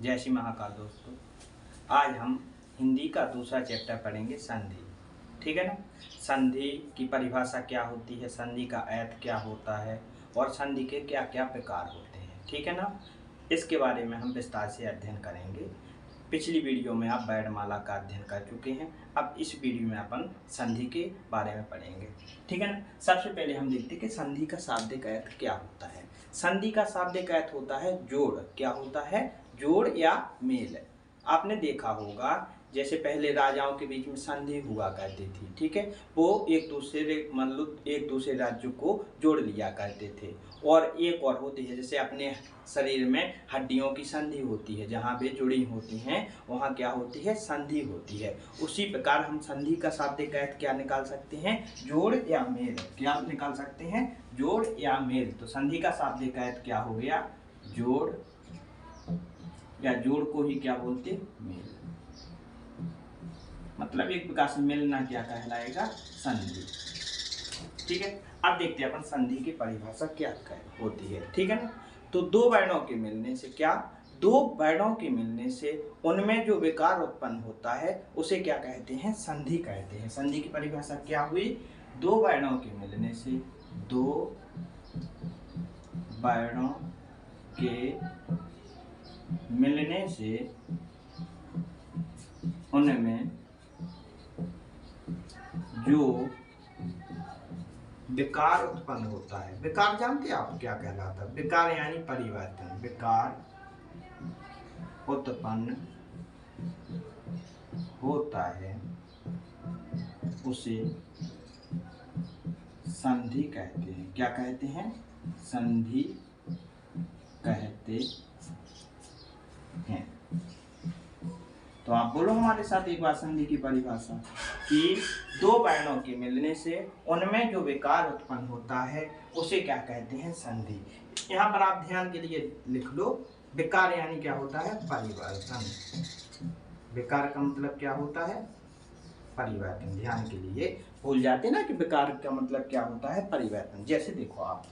जय श्री महाकाल दोस्तों। आज हम हिंदी का दूसरा चैप्टर पढ़ेंगे, संधि। ठीक है ना। संधि की परिभाषा क्या होती है, संधि का अर्थ क्या होता है और संधि के क्या क्या प्रकार होते हैं, ठीक है ना। इसके बारे में हम विस्तार से अध्ययन करेंगे। पिछली वीडियो में आप वर्णमाला का अध्ययन कर चुके हैं। अब इस वीडियो में अपन संधि के बारे में पढ़ेंगे, ठीक है ना। सबसे पहले हम देखते हैं कि संधि का शाब्दिक अर्थ क्या होता है। संधि का शाब्दिक अर्थ होता है जोड़। क्या होता है? जोड़ या मेल। आपने देखा होगा जैसे पहले राजाओं के बीच में संधि हुआ करती थी, ठीक है। वो एक दूसरे राज्यों को जोड़ लिया करते थे। और एक और होती है, जैसे अपने शरीर में हड्डियों की संधि होती है, जहाँ पे जुड़ी होती हैं वहाँ क्या होती है? संधि होती है। उसी प्रकार हम संधि का शाब्दिक अर्थ क्या निकाल सकते हैं? जोड़ या मेल। क्या निकाल सकते हैं? जोड़ या मेल। तो संधि का शाब्दिक अर्थ क्या हो गया? जोड़, या जोड़ को ही क्या बोलते हैं? मेल। मतलब एक प्रकार से मिलना क्या कहलाएगा? संधि। ठीक है। अब देखते हैं अपन संधि की परिभाषा क्या होती है, ठीक है ना। तो दो वर्णों के मिलने से क्या? दो वर्णों के मिलने से उनमें जो विकार उत्पन्न होता है उसे क्या कहते हैं? संधि कहते हैं। संधि की परिभाषा क्या हुई? दो वर्णों के मिलने से, दो वर्णों के मिलने से उनमें जो विकार उत्पन्न होता है। विकार जानते हैं आप क्या कहलाता है? विकार यानी परिवर्तन। विकार उत्पन्न होता है उसे संधि कहते हैं। क्या कहते हैं? संधि कहते हैं। तो आप बोलो हमारे साथ एक बार संधि की परिभाषा, कि दो वर्णों के मिलने से उनमें जो विकार उत्पन्न होता है उसे क्या कहते हैं? संधि। यहाँ पर आप ध्यान के लिए लिख लो, विकार यानी क्या होता है? परिवर्तन। विकार का मतलब क्या होता है? परिवर्तन। ध्यान के लिए भूल जाते ना कि विकार का मतलब क्या होता है? परिवर्तन। जैसे देखो आप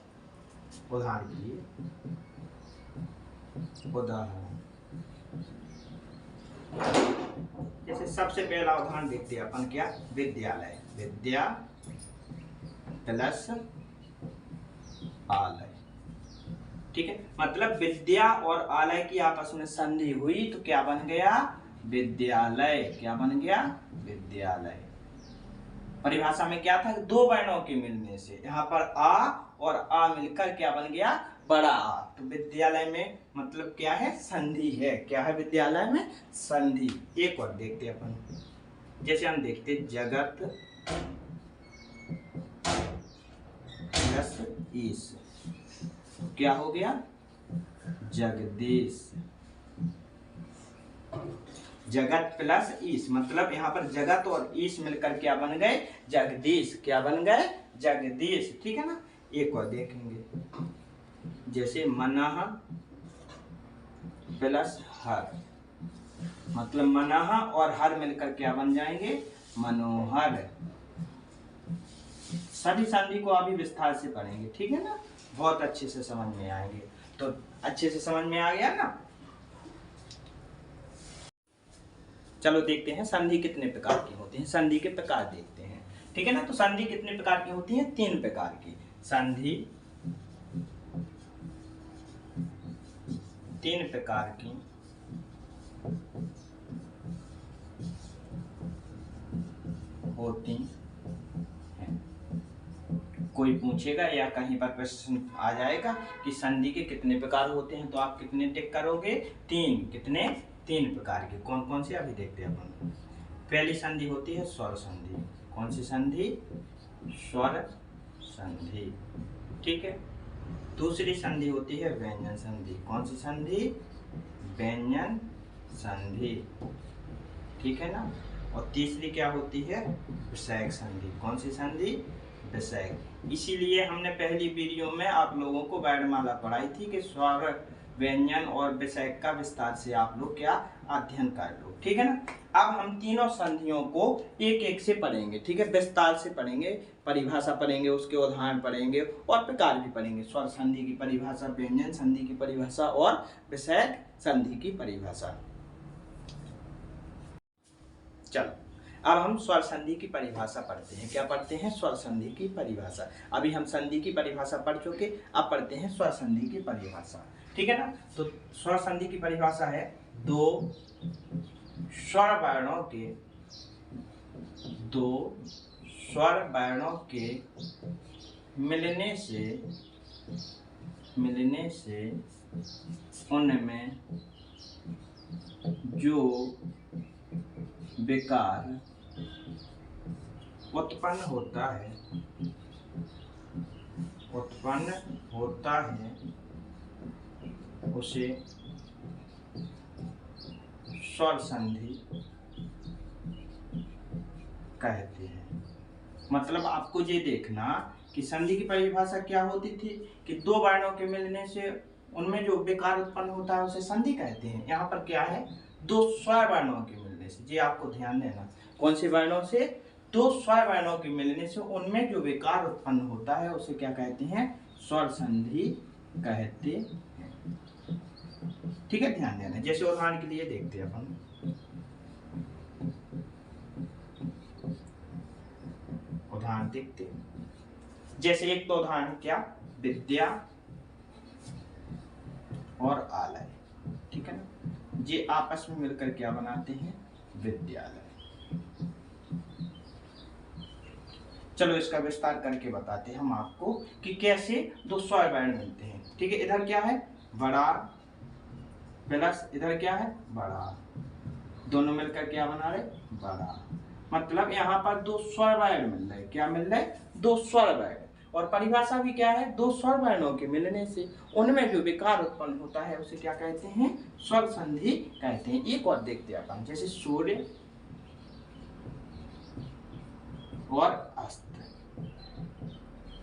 उदाहरण के लिए, उदाहरण जैसे सबसे पहला उदाहरण देखते हैं अपन, क्या? विद्यालय। विद्या प्लस आलय, ठीक है। मतलब विद्या और आलय की आपस में संधि हुई तो क्या बन गया? विद्यालय। क्या बन गया? विद्यालय। परिभाषा में क्या था? दो वर्णों के मिलने से, यहाँ पर आ और आ मिलकर क्या बन गया? बड़ा आ। तो विद्यालय में मतलब क्या है? संधि है। क्या है विद्यालय में? संधि। एक और देखते हैं अपन, जैसे हम देखते जगत प्लस ईश, क्या हो गया? जगदीश। जगत प्लस ईश मतलब यहाँ पर जगत और ईश मिलकर क्या बन गए? जगदीश। क्या बन गए? जगदीश, ठीक है ना। एक और देखेंगे, जैसे मनः प्लस हर, मतलब मनः और हर मिलकर क्या बन जाएंगे? मनोहर। सभी संधि को अभी विस्तार से पढ़ेंगे, ठीक है ना। बहुत अच्छे से समझ में आएंगे। तो अच्छे से समझ में आ गया ना। चलो देखते हैं संधि कितने प्रकार की होती है। संधि के प्रकार देखते हैं, ठीक है ना। तो संधि कितने प्रकार की होती है? तीन प्रकार की संधि, तीन प्रकार की होती हैं। कोई पूछेगा या कहीं पर प्रश्न आ जाएगा कि संधि के कितने प्रकार होते हैं, तो आप कितने टिक करोगे? तीन। कितने? तीन प्रकार के। कौन कौन से अभी देखते हैं अपन। पहली संधि होती है स्वर संधि। कौन सी संधि? स्वर संधि, ठीक है। दूसरी संधि होती है व्यंजन संधि। कौन सी संधि? व्यंजन संधि, ठीक है ना। और तीसरी क्या होती है? विषयक संधि। कौन सी संधि? विषयक। इसीलिए हमने पहली वीडियो में आप लोगों को वर्णमाला पढ़ाई थी कि स्वर व्यंजन और विषय का विस्तार से आप लोग क्या अध्ययन कर लो, ठीक है ना। अब हम तीनों संधियों को एक एक से पढ़ेंगे, ठीक है, विस्तार से पढ़ेंगे, परिभाषा पढ़ेंगे, उसके उदाहरण पढ़ेंगे और प्रकार भी पढ़ेंगे। स्वर संधि की परिभाषा, व्यंजन संधि की परिभाषा और विषय संधि की परिभाषा। चलो अब हम स्वर संधि की परिभाषा पढ़ते हैं। क्या पढ़ते हैं? स्वर संधि की परिभाषा। अभी हम संधि की परिभाषा पढ़ चुके, अब पढ़ते हैं स्वर संधि की परिभाषा, ठीक है ना। तो स्वर संधि की परिभाषा है दो स्वर वर्णों के मिलने से उनमें जो विकार उत्पन्न होता है उसे स्वर संधि कहते हैं। मतलब आपको ये देखना कि संधि की परिभाषा क्या होती थी कि दो वर्णों के मिलने से उनमें जो विकार उत्पन्न होता है उसे संधि कहते हैं। यहाँ पर क्या है? दो स्वर वर्णों के मिलने से, ये आपको ध्यान देना। कौन से वर्णों से? दो स्वर वर्णों के मिलने से उनमें जो विकार उत्पन्न होता है उसे क्या कहते हैं? स्वर संधि कहते हैं, ठीक है, ध्यान देना। जैसे उदाहरण के लिए देखते हैं अपन, उदाहरण देखते हैं। जैसे एक तो उदाहरण है क्या? विद्या और आलय, ठीक है ना। ये आपस में मिलकर क्या बनाते हैं? विद्यालय। चलो इसका विस्तार करके बताते हैं हम आपको कि कैसे दो स्वर वर्ण मिलते हैं, ठीक है। इधर क्या है? बड़ा प्लस इधर क्या है? बड़ा, दोनों मिलकर क्या बना रहे? बड़ा। मतलब यहाँ पर दो स्वर वर्ण मिल रहे। क्या मिल रहे? दो स्वर वर्ण। और परिभाषा भी क्या है? दो स्वर वर्णों के मिलने से उनमें जो विकार उत्पन्न होता है उसे क्या कहते हैं? स्वर संधि कहते हैं। एक और देखते हैं अपन, जैसे सूर्य और अस्त,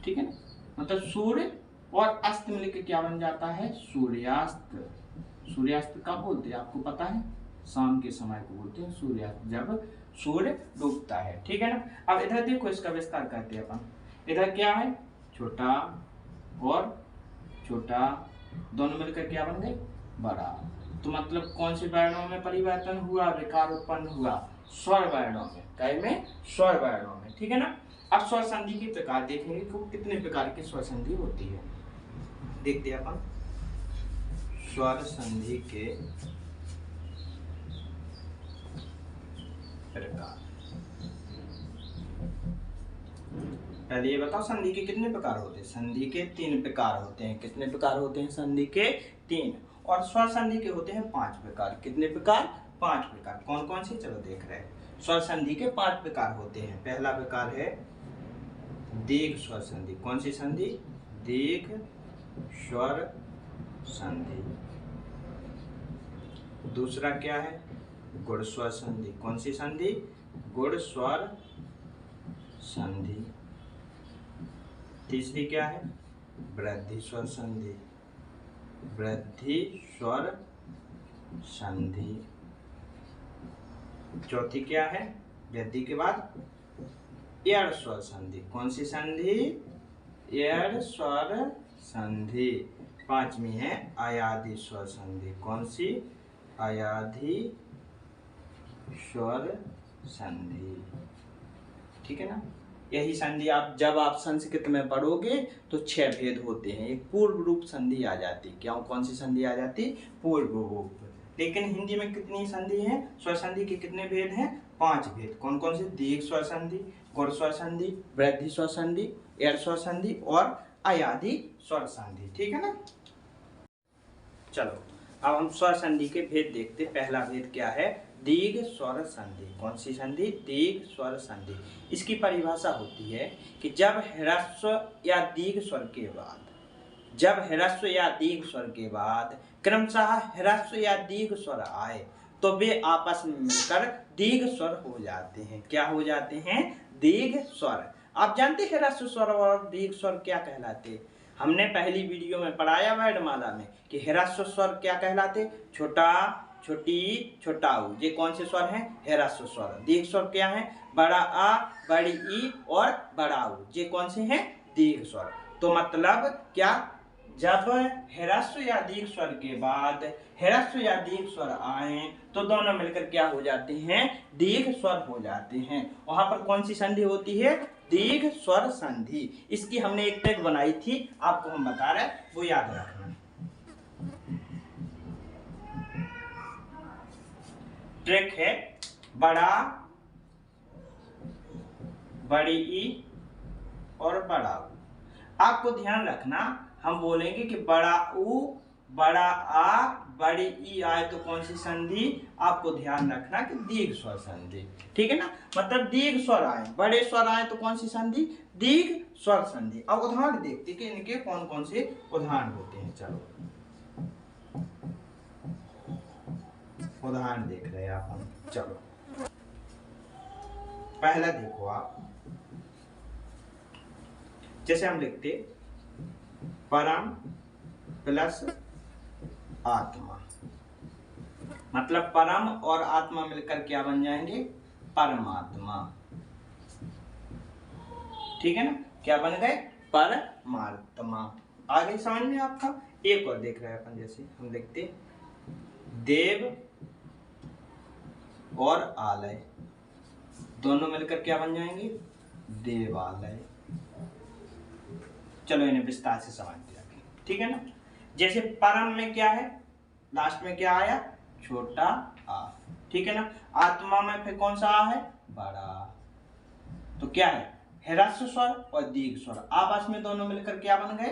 ठीक है ना। मतलब सूर्य और अस्त मिलकर क्या बन जाता है? सूर्यास्त। सूर्यास्त कब बोलते हैं आपको पता है? शाम के समय को बोलते हैं सूर्यास्त, जब सूर्य डूबता है, ठीक है ना। अब इधर देखो, इसका विस्तार करते हैं अपन। इधर क्या है? छोटा और छोटा, दोनों मिलकर क्या बन गए? बड़ा। तो मतलब कौन से वर्णों में परिवर्तन हुआ? विकार उत्पन्न हुआ स्वर वर्णों में। काय में? स्वर वर्णों में, ठीक है ना। अब स्वर संधि के प्रकार देखेंगे कि कितने प्रकार की स्वर संधि होती है। देखते हैं अपन स्वर संधि के प्रकार। पहले ये बताओ संधि के कितने प्रकार होते हैं? संधि के 3 प्रकार होते हैं। कितने प्रकार होते हैं? संधि के 3। और स्वर संधि के होते हैं 5 प्रकार। कितने प्रकार? 5 प्रकार। कौन कौन से? चलो देख रहे हैं। स्वर संधि के 5 प्रकार होते हैं। पहला प्रकार है दीर्घ स्वर संधि। कौन सी संधि? दीर्घ स्वर संधि। दूसरा क्या है? गुण स्वर संधि। कौन सी संधि? गुण स्वर संधि। तीसरी क्या है? वृद्धि स्वर संधि। वृद्धि स्वर संधि। चौथी क्या है? वृद्धि के बाद एड़ स्वर संधि। कौन सी संधि? एड़ स्वर संधि। पांचवी है अयाधि स्वर संधि। कौन सी? अयाधि स्वर संधि, ठीक है ना। यही संधि आप जब आप संस्कृत में पढ़ोगे तो 6 भेद होते हैं। एक पूर्व रूप संधि आ जाती। क्या? कौन सी संधि आ जाती? पूर्व रूप। लेकिन हिंदी में कितनी संधि है? स्वर संधि के कितने भेद हैं? 5 भेद। कौन कौन से? दीर्घ स्वर संधि, गुण स्वर संधि, वृद्धि स्वर संधि, एड़ स्वर संधि और अयाधि स्वर संधि, ठीक है ना। चलो अब हम स्वर संधि के भेद देखते। पहला भेद क्या है? दीर्घ स्वर संधि। कौन सी संधि? दीर्घ स्वर संधि। इसकी परिभाषा होती है कि जब ह्रस्व या दीर्घ स्वर के बाद, जब ह्रस्व या दीर्घ स्वर के बाद क्रमशः ह्रस्व या दीर्घ स्वर आए तो वे आपस में मिलकर दीर्घ स्वर हो जाते हैं। क्या हो जाते हैं? दीर्घ स्वर। आप जानते हैं ह्रस्व स्वर और दीर्घ स्वर क्या कहलाते हैं? हमने पहली वीडियो में पढ़ाया वर्णमाला में कि ह्रस्व स्वर क्या कहलाते, छोटा, छोटी, छोटा ऊ, ये कौन से स्वर हैं, ह्रस्व स्वर। दीर्घ स्वर क्या है, बड़ा आ, बड़ी ई और बड़ा ऊ, ये कौन से हैं, दीर्घ स्वर। तो मतलब क्या, जब ह्रस्व या दीर्घ स्वर के बाद ह्रस्व या दीर्घ स्वर आए तो दोनों मिलकर क्या हो जाते हैं, दीर्घ स्वर हो जाते हैं। वहां पर कौन सी संधि होती है, दीर्घ स्वर संधि। इसकी हमने एक टैग बनाई थी, आपको हम बता रहे हैं, वो याद रखना। ट्रिक है बड़ा, बड़ी ई और बड़ा ऊ। आपको ध्यान रखना, हम बोलेंगे कि बड़ा ऊ, बड़ा आ, बड़ी ई आए तो कौन सी संधि, आपको ध्यान रखना कि दीर्घ स्वर संधि, ठीक है ना। मतलब दीर्घ स्वर आए, बड़े स्वर आए तो कौन सी संधि, दीर्घ स्वर संधि। अब उदाहरण देखते कि इनके कौन कौन से उदाहरण होते हैं। चलो उदाहरण देख रहे हैं आप हम। चलो पहला देखो आप, जैसे हम लिखते परम प्लस आत्मा, मतलब परम और आत्मा मिलकर क्या बन जाएंगे, परमात्मा, ठीक है ना। क्या बन गए, परमात्मा। आगे समझ में आपका। एक और देख रहे हैं अपन, जैसे हम लिखते देव और आलय, दोनों मिलकर क्या बन जाएंगे, देवालय। चलो इन्हें विस्तार से समझते हैं, ठीक है ना। जैसे परम में क्या है, लास्ट में क्या आया, छोटा आ, ठीक है ना। आत्मा में फिर कौन सा आ है, बड़ा। तो क्या है, ह्रस्व स्वर और दीर्घ स्वर आपस में दोनों मिलकर क्या बन गए,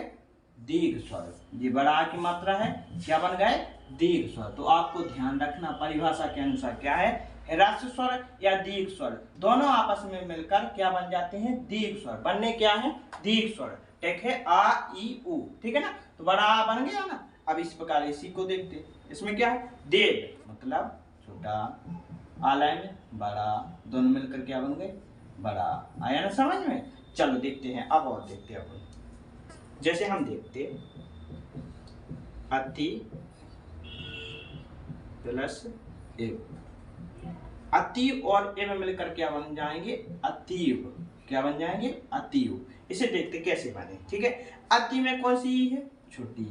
दीर्घ स्वर। ये बड़ा आ की मात्रा है, क्या बन गए, दीर्घ स्वर। तो आपको ध्यान रखना परिभाषा के अनुसार क्या है, ह्रस्व स्वर या दीर्घ स्वर दोनों आपस में मिलकर क्या बन जाते हैं, दीर्घ स्वर। बनने क्या है, दीर्घ स्वर। टेक है आ ई उ, ठीक है ना। तो बड़ा आ बन गया ना। अब इस प्रकार इसी को देखते, इसमें क्या है, देव मतलब छोटा, आलय में बड़ा, दोनों मिलकर क्या बन गए, बड़ा। आया ना समझ में। चलो देखते हैं, अब और देखते हैं अपन। जैसे हम देखते अति प्लस एव, अति और एव मिलकर क्या बन जाएंगे, अतीव। क्या बन जाएंगे, अतीव। इसे देखते कैसे बने, ठीक है। अति में कौन सी है, छोटी,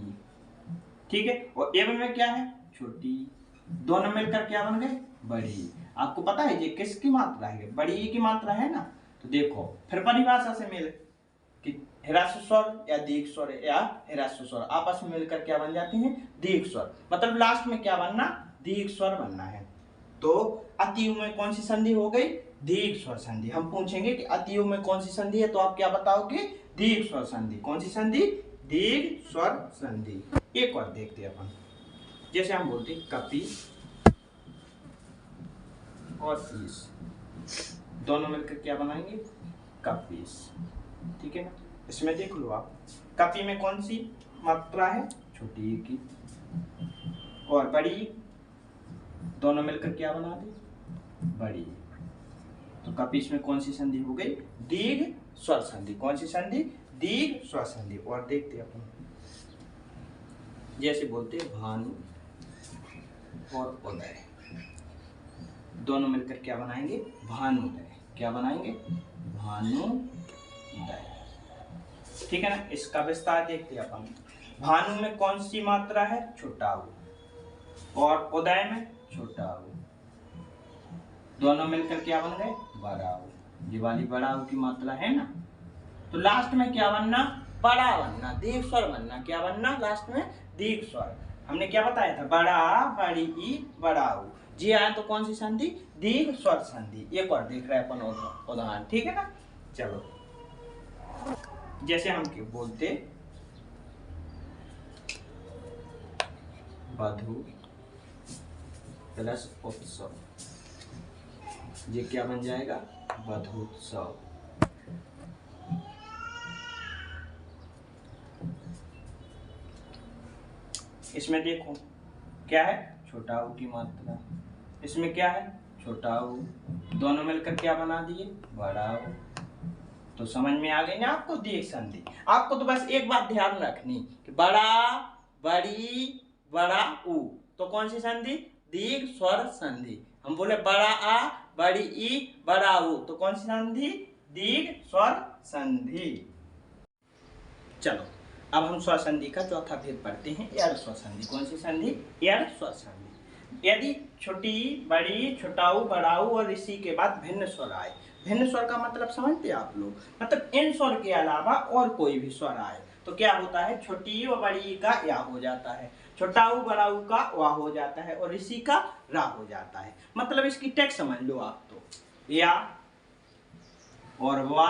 ठीक है। और एव में क्या है, छोटी, दोनों मिलकर क्या बन गए, बड़ी। आपको पता है ये किसकी मात्रा है, बड़ी की मात्रा है ना। तो देखो फिर परिभाषा से मिल कि ह्रस्व स्वर या दीर्घ स्वर या ह्रस्व स्वर आपस में मिलकर क्या बन जाते हैं, दीर्घ स्वर। मतलब लास्ट में क्या बनना, दीर्घ स्वर बनना है। तो अतियु में कौन सी संधि हो गई, दीर्घ स्वर संधि। हम पूछेंगे कि अतियु में कौन सी संधि है, तो आप क्या बताओगे, दीर्घ स्वर संधि। कौन सी संधि, दीर्घ स्वर संधि। एक और देखते हैं अपन, जैसे हम बोलते कपि और ईश, दोनों मिलकर क्या बनाएंगे, कपीस, ठीक है ना। इसमें देख लो आप, कपि में कौन सी मात्रा है, छोटी की, और बड़ी, दोनों मिलकर क्या बना दी, बड़ी। तो कपीस में कौन सी संधि हो गई, दीर्घ स्वर संधि। कौन सी संधि, दीर्घ स्वर संधि। और देखते अपन, जैसे बोलते भानु और उदय, दोनों मिलकर क्या बनाएंगे, भानुदय। क्या बनाएंगे, भानुदय, ठीक है ना। इसका विस्तार देखते हैं अपन। भानु में कौन सी मात्रा है, छोटा ऊ, और उदय में छोटा ऊ, दोनों मिलकर क्या बन गए, बड़ा ऊ। ये वाली बड़ा ऊ की मात्रा है ना। तो लास्ट में क्या बनना, बड़ा बनना, दीर्घ स्वर बनना। क्या बनना, लास्ट में दीर्घ स्वर। हमने क्या बताया था, बड़ा, बड़ी ई, बड़ा ऊ। जी आया तो कौन सी संधि, दीर्घ स्वर संधि। एक और देख रहे हैं अपन उदाहरण, ठीक है ना। चलो जैसे हम बोलते वधु प्लस उत्सव, ये क्या बन जाएगा, वधूत्सव। इसमें देखो क्या है, छोटा ऊ की मात्रा, इसमें क्या है, छोटा ऊ, दोनों मिलकर क्या बना दिए, बड़ा ऊ, तो समझ में आ गई ना आपको दीर्घ संधि। आपको तो बस एक बात ध्यान रखनी कि बड़ा, बड़ी, बड़ा ऊ, तो कौन सी संधि? दीर्घ स्वर संधि। हम बोले बड़ा आ, बड़ी ई, बड़ा ऊ, तो कौन सी संधि? दीर्घ स्वर संधि। चलो अब हम स्वर संधि का चौथा भेद पढ़ते हैं, एड़ स्वर संधि। कौन सी संधि? एड़ स्वर संधि। यदि छोटी, बड़ी, छोटाऊ, बड़ाऊ और इसी के बाद भिन्न स्वर आए। भिन्न स्वर का मतलब समझते हैं आप लोग? मतलब इन स्वर के अलावा और कोई भी स्वर आए तो क्या होता है? छोटी व बड़ी का या हो जाता है, छोटाऊ बड़ाऊ का वा हो जाता है और इसी का रा हो जाता है। मतलब इसकी टेक्स्ट समझ लो आप तो, या और वा,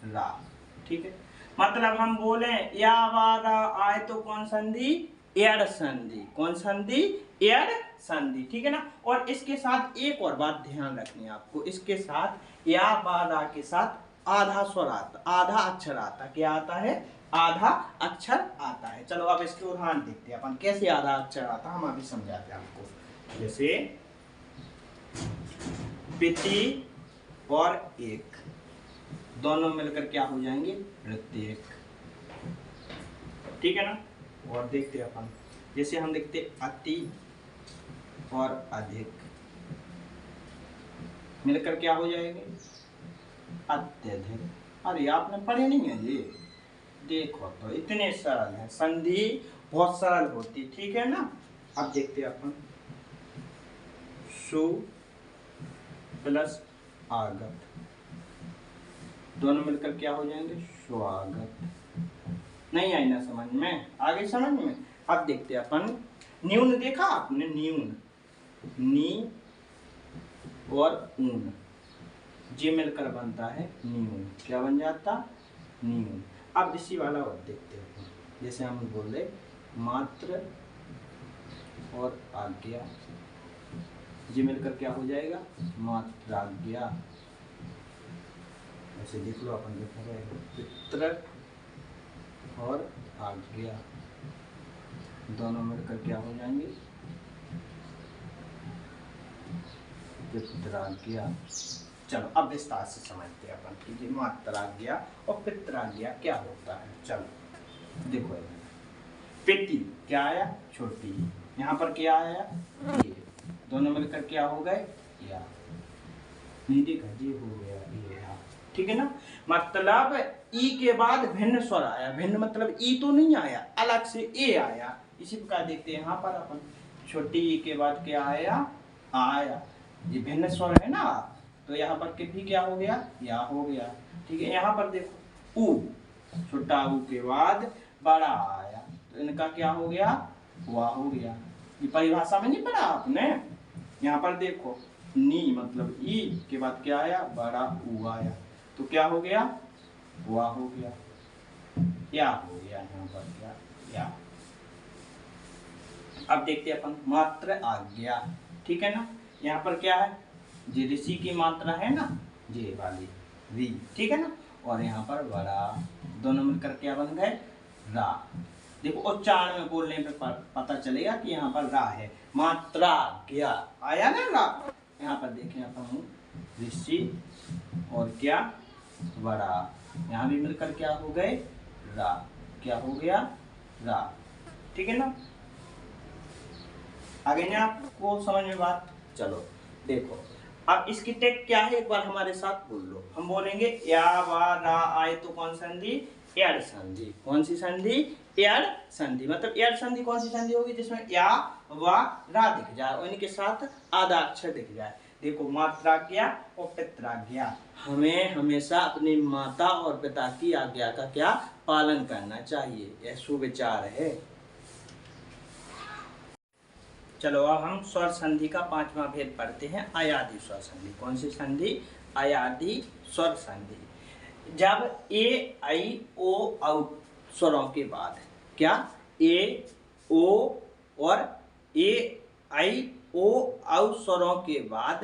रा। ठीक है, मतलब हम बोले या वा रा आए तो कौन संधि? एड़ संधि। कौन संधि? एड़ संधि। ठीक है ना। और इसके साथ एक और बात ध्यान रखनी है आपको, इसके साथ या वा रा के साथ आधा स्वर आता, आधा अक्षर आता। क्या आता है? आधा अक्षर आता है। चलो अब इसके उदाहरण देखते हैं अपन, कैसे आधा अक्षर आता हम अभी समझाते हैं आपको। जैसे पिति और एक दोनों मिलकर क्या हो जाएंगे? प्रत्येक। ठीक है ना। और देखते हैं अपन, जैसे हम देखते अति और अधिक मिलकर क्या हो जाएंगे? अत्यधिक। अरे आपने पढ़े नहीं है ये, देखो तो इतने सरल है, संधि बहुत सरल होती। ठीक है ना। अब देखते हैं अपन, सु प्लस आगत दोनों मिलकर क्या हो जाएंगे? स्वागत। नहीं आई ना समझ में? आगे समझ में। अब देखते हैं अपन, न्यून देखा आपने? न्यून, नी और ऊन, जी मिलकर बनता है न्यून। क्या बन जाता? न्यून। अब इसी वाला और देखते हैं, जैसे हम बोले मात्र और आज्ञा, जी मिलकर क्या हो जाएगा? मात्राज्ञा। ऐसे देख लो अपन, देखा जाएगा पित्र और आज्ञा दोनों मिलकर क्या हो जाएंगे? पित्राज्ञा। चलो अब विस्तार से समझते हैं अपन कि मात्राज्ञा और पित्राज्ञा क्या होता है। चलो देखो, पिति क्या आया? छोटी। यहाँ पर क्या आया? ये। दोनों मिलकर क्या हो गए? या। नीचे घजी हो गया ये। ठीक है ना। मतलब ई के बाद भिन्न स्वर आया। भिन्न मतलब ई तो नहीं आया, अलग से ए आया। इसी प्रकार देखते हैं यहाँ पर अपन, छोटी ई के बाद क्या आया? आया। ये भिन्न स्वर है ना, तो यहाँ पर भी क्या हो गया? या हो गया। ठीक है। यहाँ पर देखो ऊ, छोटा ऊ के बाद बड़ा आया, तो इनका क्या हो गया? वाह हो गया। ये परिभाषा में नहीं पढ़ा आपने? यहाँ पर देखो, नी मतलब ई के बाद क्या आया? बड़ा ऊ आया, तो क्या हो गया? वाह हो गया। या हो गया यहाँ पर क्या? या। अब देखते हैं अपन, मात्र आज्ञा। ठीक है ना। यहाँ पर क्या है? जे ऋषि की मात्रा है ना, जे वाली री। ठीक है ना। और यहाँ पर बड़ा, दोनों मिलकर क्या बन गए? रा। देखो उच्चारण में बोलने पे पता चलेगा कि यहाँ पर रा है। मात्रा क्या आया ना? रा। यहाँ पर देखें अपन, ऋषि और क्या? बड़ा। यहाँ भी मिलकर क्या हो गए? रा। क्या हो गया? रा। ठीक है ना। आगे ना आपको समझ में बात? चलो देखो, अब इसकी टेक क्या है एक बार हमारे साथ बोल लो। हम बोलेंगे या वा रा आए तो कौन संधि? एड़ संधि। कौन सी संधि? एड़ संधि। मतलब एड़ संधि कौन सी संधि होगी? जिसमें या वा रा दिख जाए और इनके साथ आधा अक्षर दिख जाए। देखो मात्राज्ञा और पित्राज्ञा, हमें हमेशा अपनी माता और पिता की आज्ञा का क्या पालन करना चाहिए, यह सुविचार है। चलो अब हम स्वर संधि का पांचवा भेद पढ़ते हैं, अयादि स्वर संधि। कौन सी संधि? अयादि स्वर संधि। जब ए आई ओ औ स्वरों के बाद क्या? ए ओ और ए आई ओ औ स्वरों के बाद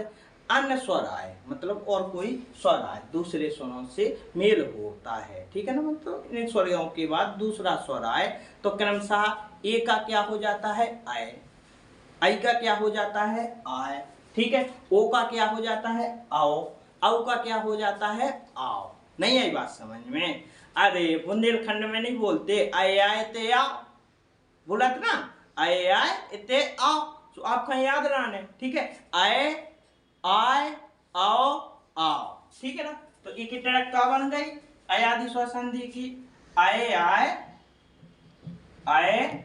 अन्य स्वर आए, मतलब और कोई स्वर आए, दूसरे स्वरों से मेल होता है। ठीक है ना। मतलब इन स्वरों के बाद दूसरा स्वर आए तो क्रमशः ए का क्या हो जाता है? आए। आई का क्या हो जाता है? आय। ठीक है। ओ का क्या हो जाता है? आओ। औ का क्या हो जाता है? आओ। नहीं आई बात समझ में? अरे बुंदेलखंड में नहीं बोलते आए आए ते आओ, बोला था ना आए आए ते आओ, तो आपका याद रहने, ठीक है, आए आए आओ आओ, ठीक है ना। तो एक ट्रैक क्या बन गई अयादि स्वसंधि की, आए आए आए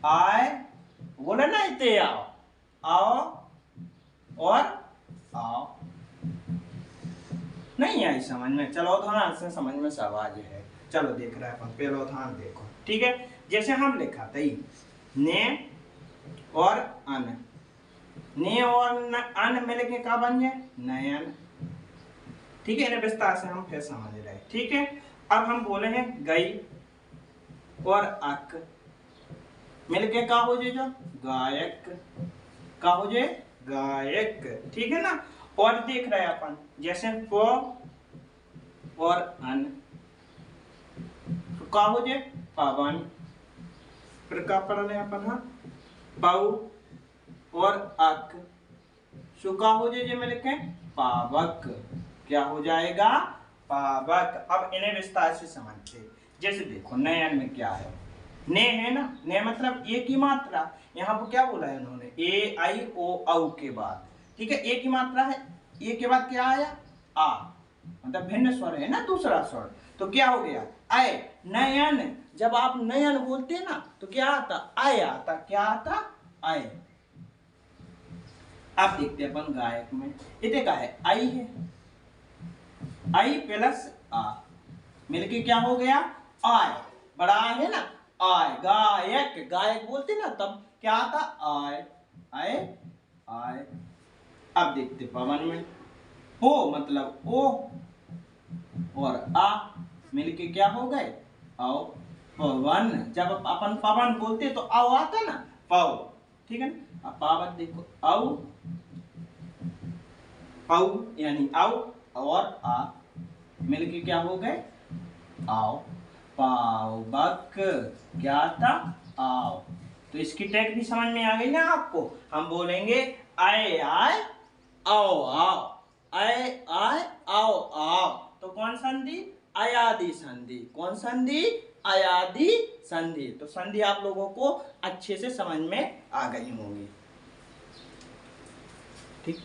आए, बोला ना इते आओ, आओ और आओ। नहीं आई समझ में? चलो उदाहरण से समझ में सब आ है। चलो देख रहे हैं अपन, पहला उदाहरण देखो, ठीक है। जैसे हम लिखा था ने और अन, ने और अन मिलके क्या बन जाए नयन, ठीक है। इन्हें विस्तार से हम फिर समझ रहे, ठीक है। अब हम बोले हैं गई और अक मिलके का हो जाएगा गायक, का हो जाए गायक, ठीक है ना। और देख रहे हैं अपन जैसे प और अन, तो का हो जाए पवन, फिर का पढ़ रहे हैं अपन, हाँ पौ और अक, सो का हो जाए जो मिलके पावक, क्या हो जाएगा पावक। अब इन्हें विस्तार से समझते, जैसे देखो नयन में क्या है, ने है ना, ने मतलब ए की मात्रा, यहाँ पर क्या बोला है उन्होंने ए आई ओ औ के बाद, ठीक है, ए की मात्रा है, ए के बाद क्या आया आ, मतलब भिन्न स्वर है ना दूसरा स्वर, तो क्या हो गया आए नयन। जब आप नयन बोलते ना तो क्या आता आए आता, क्या आता आए। आप देखते हैं अपन गायक में इतने का है आई है, आई प्लस आ मिलके क्या हो गया आय, बड़ा है ना आय, गायक, गायक बोलते ना तब क्या आता आय, आय आय। अब देखते पवन में ओ मतलब ओ और आ मिलके क्या हो गए आओ पवन। जब अपन पवन बोलते तो आओ आता ना पाओ, ठीक है ना। अब पावत देखो आओ पाऊ यानी आओ और आ मिलके क्या हो गए आओ पावक, क्या था आओ। तो इसकी टैग भी समझ में आ गई ना आपको। हम बोलेंगे आए आए आओ आओ, आए आए आओ आओ, तो कौन संधि अयादि संधि, कौन संधि अयादि संधि। तो संधि आप लोगों को अच्छे से समझ में आ गई होंगी, ठीक है।